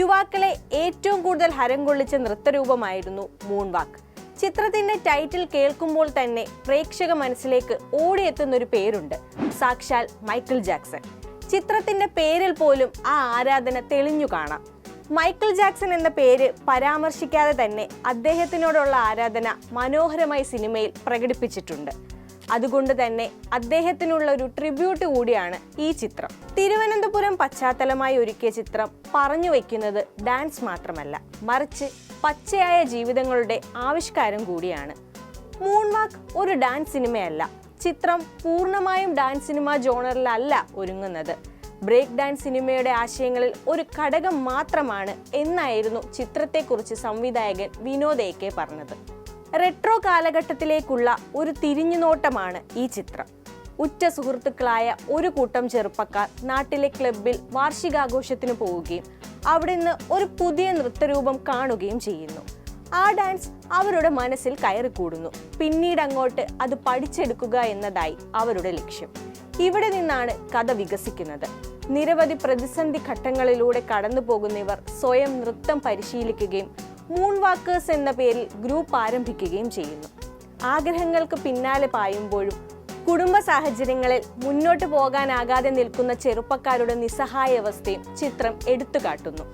യുവാക്കളെ ഏറ്റവും കൂടുതൽ ഹരം കൊള്ളിച്ച നൃത്തരൂപമായിരുന്നു മൂൺ വാക്ക്. ചിത്രത്തിന്റെ ടൈറ്റിൽ കേൾക്കുമ്പോൾ തന്നെ പ്രേക്ഷക മനസ്സിലേക്ക് ഓടിയെത്തുന്ന ഒരു പേരുണ്ട്, സാക്ഷാൽ മൈക്കിൾ ജാക്സൺ. ചിത്രത്തിന്റെ പേരിൽ പോലും ആ ആരാധന തെളിഞ്ഞു കാണാം. മൈക്കിൾ ജാക്സൺ എന്ന പേര് പരാമർശിക്കാതെ തന്നെ അദ്ദേഹത്തിനോടുള്ള ആരാധന മനോഹരമായി സിനിമയിൽ പ്രകടിപ്പിച്ചിട്ടുണ്ട്. അതുകൊണ്ട് തന്നെ അദ്ദേഹത്തിനുള്ള ഒരു ട്രിബ്യൂട്ട് കൂടിയാണ് ഈ ചിത്രം. തിരുവനന്തപുരം പശ്ചാത്തലമായി ഒരുക്കിയ ചിത്രം പറഞ്ഞു വയ്ക്കുന്നത് ഡാൻസ് മാത്രമല്ല, മറിച്ച് പച്ചയായ ജീവിതങ്ങളുടെ ആവിഷ്കാരം കൂടിയാണ്. മൂൺ വാക്ക് ഒരു ഡാൻസ് സിനിമയല്ല. ചിത്രം പൂർണ്ണമായും ഡാൻസ് സിനിമ ജോണറിലല്ല ഒരുങ്ങുന്നത്. ബ്രേക്ക് ഡാൻസ് സിനിമയുടെ ആശയങ്ങളിൽ ഒരു ഘടകം മാത്രമാണ് എന്നായിരുന്നു ചിത്രത്തെക്കുറിച്ച് സംവിധായകൻ വിനോദ് AK പറഞ്ഞത്. റെട്രോ കാലഘട്ടത്തിലേക്കുള്ള ഒരു തിരിഞ്ഞുനോട്ടമാണ് ഈ ചിത്രം. ഉറ്റ സുഹൃത്തുക്കളായ ഒരു കൂട്ടം ചെറുപ്പക്കാർ നാട്ടിലെ ക്ലബിൽ വാർഷികാഘോഷത്തിന് പോവുകയും അവിടെ നിന്ന് ഒരു പുതിയ നൃത്തരൂപം കാണുകയും ചെയ്യുന്നു. ആ ഡാൻസ് അവരുടെ മനസ്സിൽ കയറിക്കൂടുന്നു. പിന്നീട് അങ്ങോട്ട് അത് പഠിച്ചെടുക്കുക എന്നതായി അവരുടെ ലക്ഷ്യം. ഇവിടെ നിന്നാണ് കഥ വികസിക്കുന്നത്. നിരവധി പ്രതിസന്ധി ഘട്ടങ്ങളിലൂടെ കടന്നു പോകുന്ന ഇവർ സ്വയം നൃത്തം പരിശീലിക്കുകയും മൂൺ വാക്കേഴ്സ് എന്ന പേരിൽ ഗ്രൂപ്പ് ആരംഭിക്കുകയും ചെയ്യുന്നു. ആഗ്രഹങ്ങൾക്ക് പിന്നാലെ പായുമ്പോഴും കുടുംബ സാഹചര്യങ്ങളിൽ മുന്നോട്ട് പോകാനാകാതെ നിൽക്കുന്ന ചെറുപ്പക്കാരുടെ നിസ്സഹായാവസ്ഥയും ചിത്രം എടുത്തുകാട്ടുന്നു.